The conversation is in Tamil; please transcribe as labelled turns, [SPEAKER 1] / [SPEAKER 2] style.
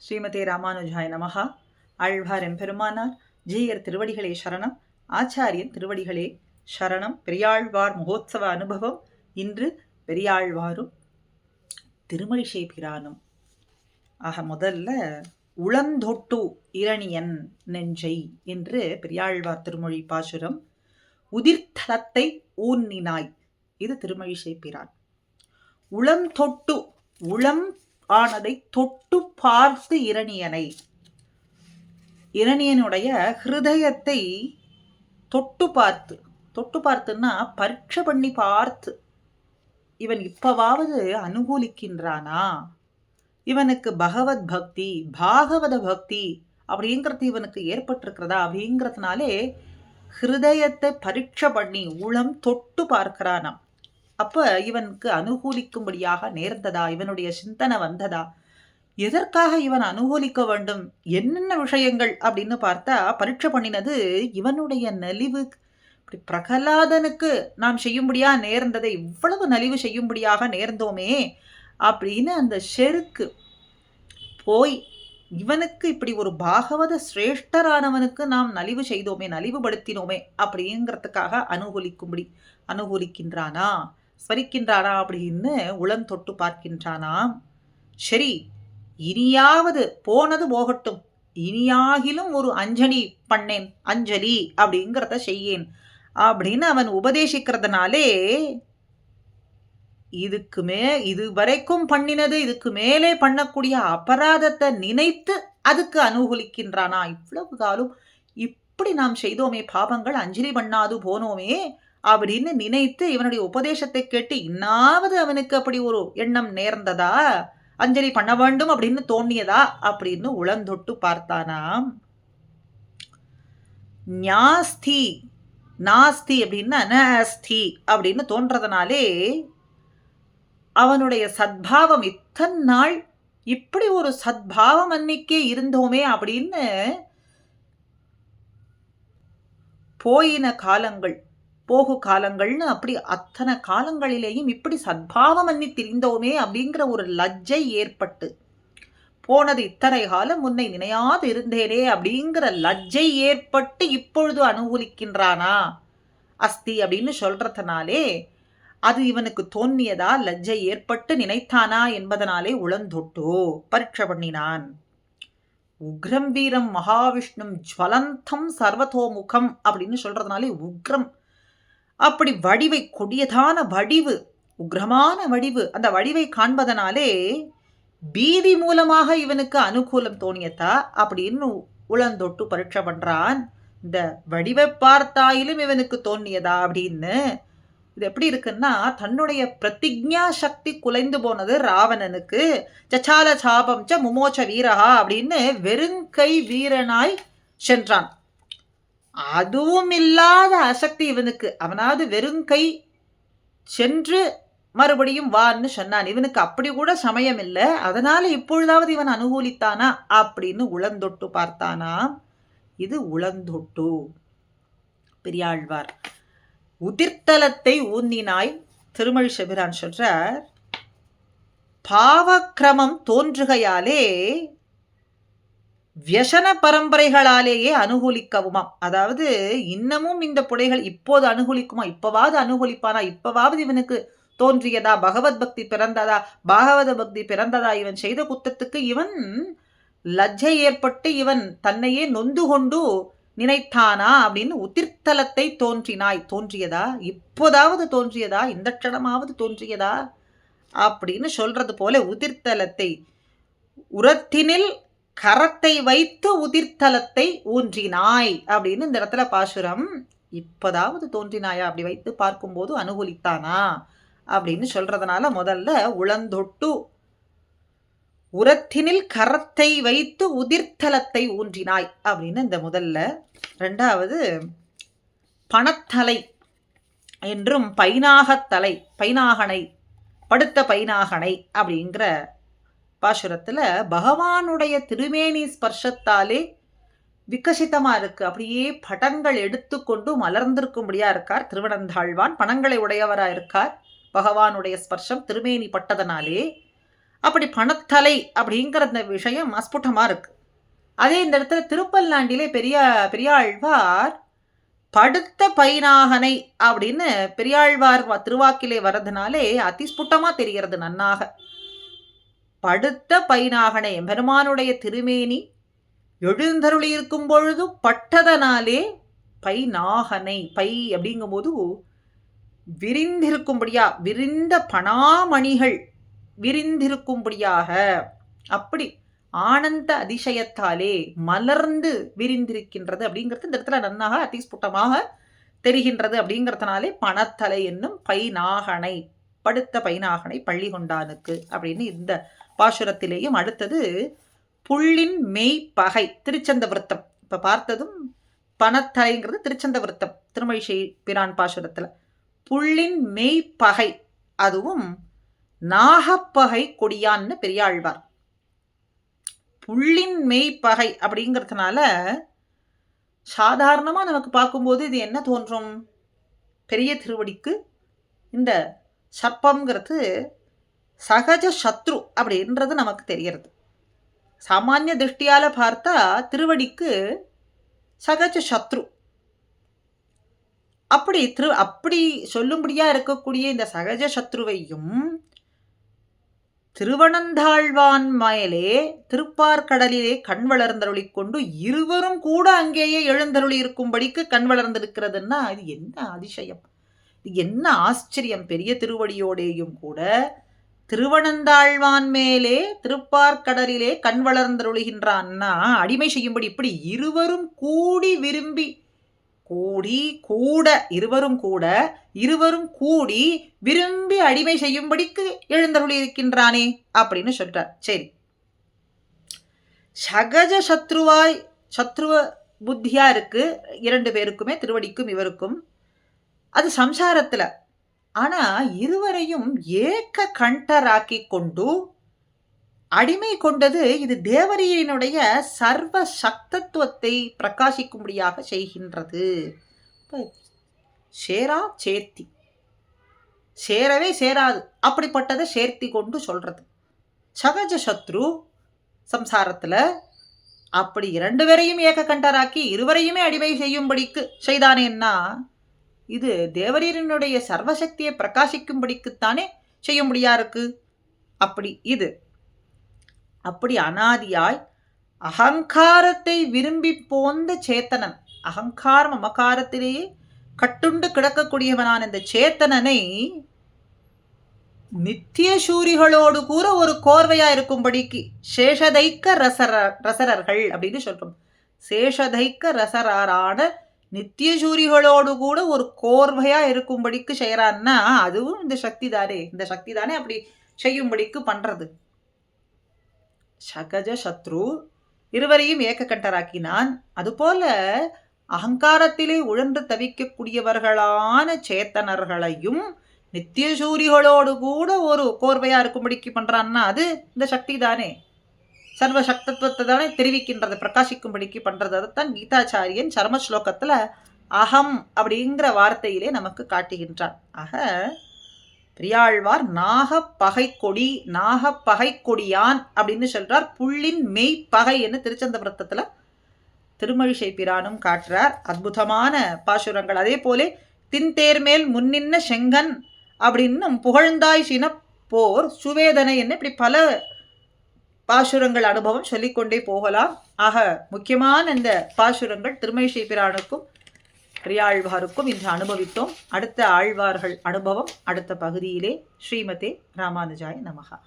[SPEAKER 1] ஸ்ரீமதே ராமானுஜாய நமஹா. ஆழ்வார் எம்பெருமானார் ஜீயர் திருவடிகளே சரணம். ஆச்சாரியன் திருவடிகளே சரணம். பெரியாழ்வார் மகோத்சவ அனுபவம். இன்று பெரியாழ்வாரும் திருமழிசை பிரானும். ஆக முதல்ல உளந்தொட்டு இரணியன் நெஞ்சை என்று பெரியாழ்வார் திருமொழி பாசுரம். உதிர்த்தலத்தை ஊன்னினாய், இது திருமழிசை பிரான். உளம் தொட்டு, உளம் ஆனதை தொட்டு பார்த்து இரணியனை, இரணியனுடைய ஹிருதயத்தை தொட்டு பார்த்து, தொட்டு பார்த்துன்னா பரீட்சை பண்ணி பார்த்து, இவன் இப்பவாவது அனுகூலிக்கின்றானா, இவனுக்கு பகவத் பக்தி பாகவத பக்தி அப்படிங்கிறது இவனுக்கு ஏற்பட்டிருக்கிறதா அப்படிங்கிறதுனாலே ஹிருதயத்தை பரீட்சை பண்ணி உளம் தொட்டு பார்க்கிறானாம். அப்ப இவனுக்கு அனுகூலிக்கும்படியாக நேர்ந்ததா, இவனுடைய சிந்தனை வந்ததா, எதற்காக இவன் அனுகூலிக்க வேண்டும், என்னென்ன விஷயங்கள் அப்படின்னு பார்த்தா பரீட்சை பண்ணினது இவனுடைய நலிவு. பிரகலாதனுக்கு நாம் செய்யும்படியா நேர்ந்ததை இவ்வளவு நலிவு செய்யும்படியாக நேர்ந்தோமே அப்படின்னு அந்த செருக்கு போய் இவனுக்கு இப்படி ஒரு பாகவத சிரேஷ்டரானவனுக்கு நாம் நலிவு செய்தோமே, நலிவுபடுத்தினோமே அப்படிங்கிறதுக்காக அனுகூலிக்கின்றானா, ஸ்மரிக்கின்றானா அப்படின்னு உளம் தொட்டு பார்க்கின்றானாம். சரி, இனியாவது போனது போகட்டும், இனியாகிலும் ஒரு அஞ்சலி பண்ணேன், அஞ்சலி அப்படிங்கிறத செய்யேன் அப்படின்னு அவன் உபதேசிக்கிறதுனாலே இது வரைக்கும் பண்ணினது இதுக்கு மேலே பண்ணக்கூடிய அபராதத்தை நினைத்து அதுக்கு அனுகூலிக்கின்றானா. இவ்வளவு காலம் இப்படி நாம் செய்தோமே பாபங்கள், அஞ்சலி பண்ணாது போனோமே அப்படின்னு நினைத்து இவனுடைய உபதேசத்தை கேட்டு இன்னாவது அவனுக்கு அப்படி ஒரு எண்ணம் நேர்ந்ததா, அஞ்சலி பண்ண வேண்டும் அப்படின்னு தோணியதா அப்படின்னு உளந்தொட்டு பார்த்தானாம். ஞாஸ்தி, நாஸ்தி அப்படின்னா நாஸ்தி அப்படின்னு தோன்றதுனாலே அவனுடைய சத்பாவம், இத்தனை நாள் இப்படி ஒரு சத்பாவம் அன்னைக்கே இருந்தோமே அப்படின்னு போயின காலங்கள், போகு காலங்கள்னு அப்படி அத்தனை காலங்களிலேயும் இப்படி சத்பாவம் அன்னி திரிந்தோமே அப்படிங்கிற ஒரு லஜ்ஜை ஏற்பட்டு, போனது இத்தனை காலம் உன்னை நினையாது இருந்தேனே அப்படிங்கிற லஜ்ஜை ஏற்பட்டு இப்பொழுது அனுகூலிக்கின்றானா அஸ்தி அப்படின்னு சொல்றதுனாலே அது இவனுக்கு தோன்னியதா, லஜ்ஜை ஏற்பட்டு நினைத்தானா என்பதனாலே உளந்தொட்டோ பரீட்சை பண்ணினான். உக்ரம் வீரம் மகாவிஷ்ணும் ஜ்வலந்தம் சர்வதோமுகம் அப்படின்னு சொல்றதுனாலே உக்ரம், அப்படி வடிவை, கொடியதான வடிவு, உக்ரமான வடிவு, அந்த வடிவை காண்பதனாலே பீதி மூலமாக இவனுக்கு அனுகூலம் தோணியதா அப்படின்னு உளந்தொட்டு பரீட்சை பண்றான். இந்த வடிவை பார்த்தாயிலும் இவனுக்கு தோன்னியதா அப்படின்னு. இது எப்படி இருக்குன்னா, தன்னுடைய பிரதிஜா சக்தி குலைந்து போனது ராவணனுக்கு. சச்சால சாபம் ச முமோச்ச வீரஹா அப்படின்னு வெறுங்கை வீரனாய் சென்றான். அதுவும் இல்லாத அசக்தி இவனுக்கு. அவனாவது வெறுங்கை சென்று மறுபடியும் வான்னு சொன்னான். இவனுக்கு அப்படி கூட சமயம் இல்லை. அதனால இப்பொழுதாவது இவன் அனுகூலித்தானா அப்படின்னு உளந்தொட்டு பார்த்தானா. இது உளந்தொட்டு. பெரியாழ்வார் உதிர்த்தலத்தை ஊன்னினாய் திருமழிசை பிரான் சொல்றார். பாவக்கிரமம் தோன்றுகையாலே வியசன பரம்பரைகளாலேயே அனுகூலிக்கவுமாம். அதாவது இன்னமும் இந்த புடைகள் இப்போது அனுகூலிக்குமா, இப்பவாவது அனுகூலிப்பானா, இப்பவாவது இவனுக்கு தோன்றியதா, பகவத் பக்தி பிறந்ததா, பாகவத பக்தி பிறந்ததா, இவன் செய்த குத்தத்துக்கு இவன் லஜ்ஜை ஏற்பட்டு இவன் தன்னையே நொந்து கொண்டு நினைத்தானா அப்படின்னு உதிர்த்தலத்தை தோன்றியதா, இப்போதாவது தோன்றியதா, இந்த க்ஷணமாவது தோன்றியதா அப்படின்னு சொல்றது போல உதிர்த்தலத்தை, உரத்தினில் கரத்தை வைத்து உதிர்த்தலத்தை ஊன்றினாய் அப்படின்னு இந்த இடத்துல பாசுரம். இப்போதாவது தோன்றினாயா, அப்படி வைத்து பார்க்கும்போது அனுகூலித்தானா அப்படின்னு சொல்றதுனால முதல்ல உளந்தொட்டு உரத்தினில் கரத்தை வைத்து உதிர்த்தலத்தை ஊன்றினாய் அப்படின்னு இந்த முதல்ல. ரெண்டாவது பணத்தலை என்றும் பைனாகத்தலை, பைனாகனை, படுத்த பைனாகனை அப்படிங்கிற பாசுரத்தில் பகவானுடைய திருமேனி ஸ்பர்ஷத்தாலே விகசிதமா இருக்கு. அப்படியே படங்கள் எடுத்துக்கொண்டு மலர்ந்திருக்கும்படியா இருக்கார் திருவனந்தாழ்வான். பணங்களை உடையவரா இருக்கார். பகவானுடைய ஸ்பர்ஷம் திருமேனி பட்டதனாலே அப்படி பணத்தலை அப்படிங்கிற அந்த விஷயம் அஸ்புட்டமாக இருக்கு. அதே இந்த இடத்துல திருப்பல்லாண்டிலே பெரியாழ்வார் படுத்த பைனாகனை அப்படின்னு பெரியாழ்வார் திருவாக்கிலே வர்றதுனாலே அதிஸ்புட்டமாக தெரிகிறது நன்னாக. படுத்த பைனாகனை எம்பெருமானுடைய திருமேனி எழுந்தருளி இருக்கும் பொழுது பட்டதனாலே பைநாகனை, பை அப்படிங்கும்போது விரிந்திருக்கும்படியா, விரிந்த பணாமணிகள் விரிந்திருக்கும்படியாக, அப்படி ஆனந்த அதிசயத்தாலே மலர்ந்து விரிந்திருக்கின்றது அப்படிங்கிறது இந்த இடத்துல நன்னாக அதிஸ்புட்டமாக தெரிகின்றது. அப்படிங்கிறதுனாலே பணத்தலை என்னும் பைநாகனை, படுத்த பைநாகனை பள்ளி கொண்டானுக்கு அப்படின்னு இந்த பாசுரத்திலேயும். அடுத்தது புள்ளின் மெய்ப்பகை, திருச்சந்த விருத்தம். இப்ப பார்த்ததும் பணத்தலைங்கிறது திருச்சந்த விருத்தம் திருமழிசை பிரான் பாசுரத்துல. புள்ளின் மெய்ப்பகை, அதுவும் நாகப்பகை கொடியான்னு பெரியாழ்வார். புள்ளின் மெய்ப்பகை அப்படிங்கிறதுனால சாதாரணமாக நமக்கு பார்க்கும்போது இது என்ன தோன்றும்? பெரிய திருவடிக்கு இந்த சர்ப்பங்கிறது சகஜ சத்ரு அப்படின்றது நமக்கு தெரியறது. சாமானிய திருஷ்டியால் பார்த்தா திருவடிக்கு சகஜ சத்ரு. அப்படி சொல்லும்படியா இருக்கக்கூடிய இந்த சகஜ சத்ருவையும் திருவனந்தாழ்வான் மேலே திருப்பார்கடலிலே கண் வளர்ந்தருளி கொண்டு இருவரும் கூட அங்கேயே எழுந்தருளி இருக்கும்படிக்கு கண் வளர்ந்திருக்கிறதுன்னா இது என்ன அதிசயம், இது என்ன ஆச்சரியம்! பெரிய திருவடியோடேயும் கூட திருவனந்தாழ்வான் மேலே திருப்பார்கடலிலே கண் வளர்ந்தருளுகின்றான்னா அடிமை செய்யும்படி இப்படி இருவரும் கூடி விரும்பி, இருவரும் கூடி விரும்பி அடிமை செய்யும்படிக்கு எழுந்தருளி இருக்கின்றானே அப்படின்னு சொல்றார். சரி, சகஜ சத்ருவ புத்தியா இருக்கு இரண்டு பேருக்குமே, திருவடிக்கும் இவருக்கும். அது சம்சாரத்துல. ஆனா இருவரையும் ஏக கண்டராக்கி கொண்டு அடிமை கொண்டது இது தேவரியினுடைய சர்வ சக்தத்துவத்தை பிரகாசிக்கும்படியாக செய்கின்றது. சேரவே சேராது அப்படிப்பட்டதை சேர்த்தி கொண்டு சொல்றது. சகஜ சத்ரு சம்சாரத்துல அப்படி இரண்டு பேரையும் ஏக கண்டராக்கி இருவரையுமே அடிமை செய்யும்படிக்கு செய்தானேன்னா இது தேவரீரனுடைய சர்வசக்தியை பிரகாசிக்கும்படிக்குத்தானே செய்யும்படியா இருக்கு. அப்படி அனாதியாய் அகங்காரத்தை விரும்பி போந்த சேத்தனன், அகங்காரம் அமகாரத்திலேயே கட்டுண்டு கிடக்கக்கூடியவனான இந்த சேத்தனனை நித்திய சூரிகளோடு கூட ஒரு கோர்வையா இருக்கும்படிக்கு சேஷதைக்க ரசரர்கள் அப்படின்னு சொல்றோம். சேஷதைக்க ரசரான நித்திய சூரிகளோடு கூட ஒரு கோர்வையா இருக்கும்படிக்கு செய்யறான்னா அதுவும் இந்த சக்தி தானே அப்படி செய்யும்படிக்கு பண்றது. சகஜ சத்ரு இருவரையும் ஏக கண்டராக்கினான். அதுபோல அகங்காரத்திலே உழன்று தவிக்கக்கூடியவர்களான சேத்தனர்களையும் நித்திய சூரிகளோடு கூட ஒரு கோர்வையா இருக்கும்படிக்கு பண்றான்னா அது இந்த சக்தி தானே, சர்வ சக்தத்துவத்தை தானே தெரிவிக்கின்றது, பிரகாசிக்கும்படிக்கு பண்றது. அதைத்தான் கீதாச்சாரியன் சர்ம ஸ்லோகத்துல அகம் அப்படிங்கிற வார்த்தையிலே நமக்கு காட்டுகின்றார். ஆக பெரியாழ்வார் நாகப்பகை கொடியான் அப்படின்னு சொல்றார். புள்ளின் மெய்ப்பகை என்று திருச்சந்த விரத்தத்துல திருமழிசை பிரானும் காட்டுறார். அற்புதமான பாசுரங்கள். அதே போல தின்தேர்மேல் முன்னின்ன செங்கன் அப்படின்னு புகழ்ந்தாய் சினப்போர் சுவேதனை என்ன இப்படி பல பாசுரங்கள் அனுபவம் சொல்லிக்கொண்டே போகலாம். ஆக முக்கியமான இந்த பாசுரங்கள் திருமழிசை பிரானுக்கும் பெரியாழ்வாருக்கும் இன்று அனுபவித்தோம். அடுத்த ஆழ்வார்கள் அனுபவம் அடுத்த பகுதியிலே. ஸ்ரீமதே ராமானுஜாய நமஹா.